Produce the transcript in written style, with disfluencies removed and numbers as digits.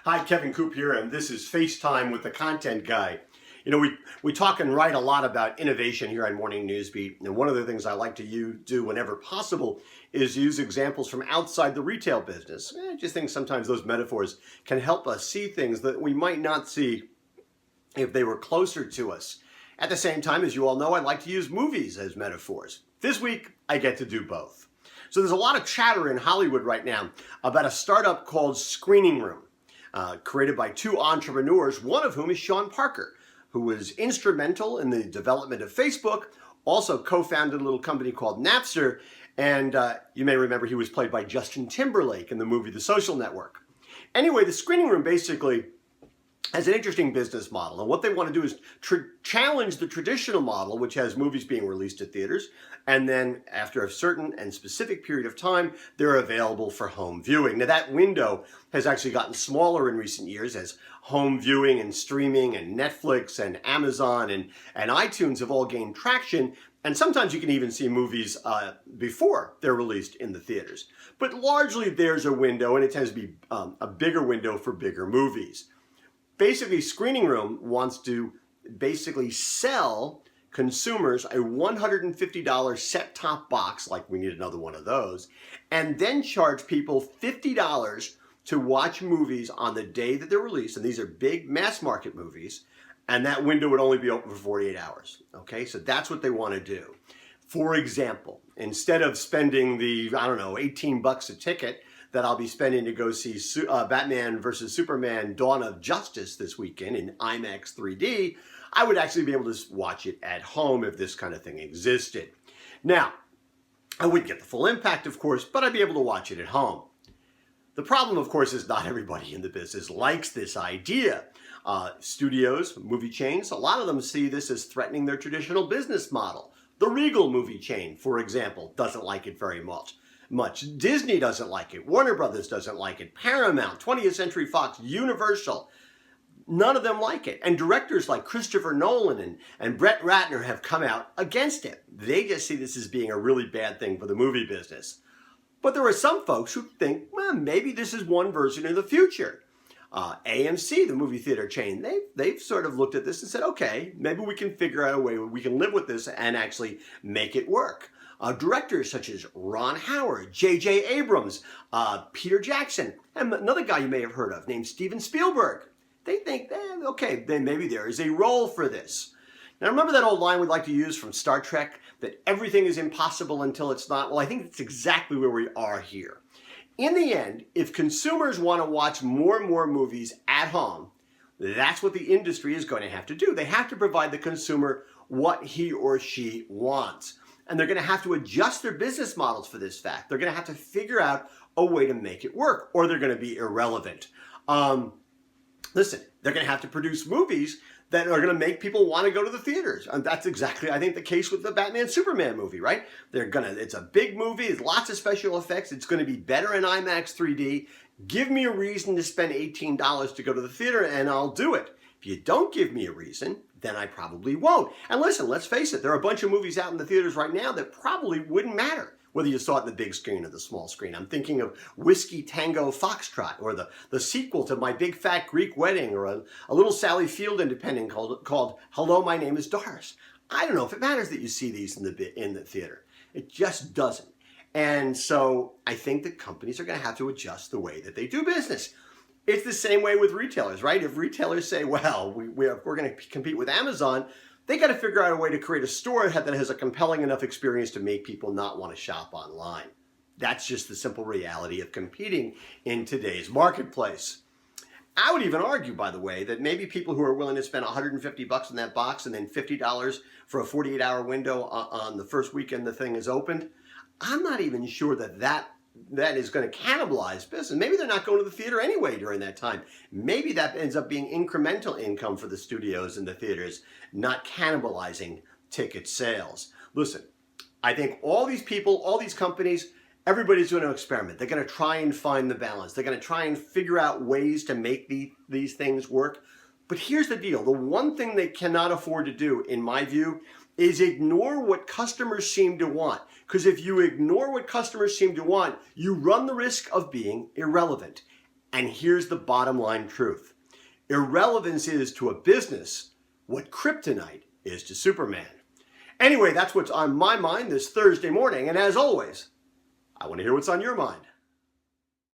Hi, Kevin Coop here, and this is FaceTime with the Content Guy. You know, we talk and write a lot about innovation here on Morning Newsbeat, and one of the things I like to do whenever possible is use examples from outside the retail business. I just think sometimes those metaphors can help us see things that we might not see if they were closer to us. At the same time, as you all know, I like to use movies as metaphors. This week, I get to do both. So there's a lot of chatter in Hollywood right now about a startup called Screening Room. Created by two entrepreneurs, one of whom is Sean Parker, who was instrumental in the development of Facebook, also co-founded a little company called Napster, and you may remember he was played by Justin Timberlake in the movie The Social Network. Anyway, the Screening Room basically has an interesting business model, and what they want to do is challenge the traditional model, which has movies being released at theaters, and then after a certain and specific period of time, they're available for home viewing. Now that window has actually gotten smaller in recent years as home viewing and streaming and Netflix and Amazon and iTunes have all gained traction, and sometimes you can even see movies before they're released in the theaters. But largely there's a window, and it tends to be a bigger window for bigger movies. Basically, Screening Room wants to basically sell consumers a $150 set-top box, like we need another one of those, and then charge people $50 to watch movies on the day that they're released, and these are big mass market movies, and that window would only be open for 48 hours. Okay, so that's what they want to do. For example, instead of spending the, 18 bucks a ticket that I'll be spending to go see Batman vs. Superman Dawn of Justice this weekend in IMAX 3D, I would actually be able to watch it at home if this kind of thing existed. Now, I wouldn't get the full impact, of course, but I'd be able to watch it at home. The problem, of course, is not everybody in the business likes this idea. Studios, movie chains, a lot of them see this as threatening their traditional business model. The Regal movie chain, for example, doesn't like it very much. Disney doesn't like it. Warner Brothers doesn't like it. Paramount, 20th Century Fox, Universal, none of them like it. And directors like Christopher Nolan and Brett Ratner have come out against it. They just see this as being a really bad thing for the movie business. But there are some folks who think, well, maybe this is one version of the future. AMC, the movie theater chain, they've sort of looked at this and said, okay, maybe we can figure out a way where we can live with this and actually make it work. Directors such as Ron Howard, J.J. Abrams, Peter Jackson, and another guy you may have heard of named Steven Spielberg. They think, okay, then maybe there is a role for this. Now remember that old line we like to use from Star Trek, that everything is impossible until it's not? Well, I think that's exactly where we are here. In the end, if consumers want to watch more and more movies at home, that's what the industry is going to have to do. They have to provide the consumer what he or she wants. And they're going to have to adjust their business models for this fact. They're going to have to figure out a way to make it work, or they're going to be irrelevant. Listen, they're going to have to produce movies that are going to make people want to go to the theaters. And that's exactly, I think, the case with the Batman Superman movie, right? It's a big movie, it's lots of special effects, it's going to be better in IMAX 3D. Give me a reason to spend $18 to go to the theater and I'll do it. If you don't give me a reason, then I probably won't. And listen, let's face it, there are a bunch of movies out in the theaters right now that probably wouldn't matter whether you saw it in the big screen or the small screen. I'm thinking of Whiskey Tango Foxtrot, or the sequel to My Big Fat Greek Wedding, or a little Sally Field independent called Hello, My Name is Doris. I don't know if it matters that you see these in the theater. It just doesn't. And so I think that companies are going to have to adjust the way that they do business. It's the same way with retailers, right? If retailers say, well, we're going to compete with Amazon, they got to figure out a way to create a store that has a compelling enough experience to make people not want to shop online. That's just the simple reality of competing in today's marketplace. I would even argue, by the way, that maybe people who are willing to spend $150 on that box and then $50 for a 48-hour window on the first weekend the thing is opened, I'm not even sure that is going to cannibalize business. Maybe they're not going to the theater anyway during that time. Maybe that ends up being incremental income for the studios and the theaters, not cannibalizing ticket sales. Listen, I think all these people, all these companies, everybody's going to experiment. They're going to try and find the balance. They're going to try and figure out ways to make these things work. But here's the deal. The one thing they cannot afford to do, in my view, is ignore what customers seem to want. Because if you ignore what customers seem to want, you run the risk of being irrelevant. And here's the bottom line truth. Irrelevance is to a business what kryptonite is to Superman. Anyway, that's what's on my mind this Thursday morning. And as always, I want to hear what's on your mind.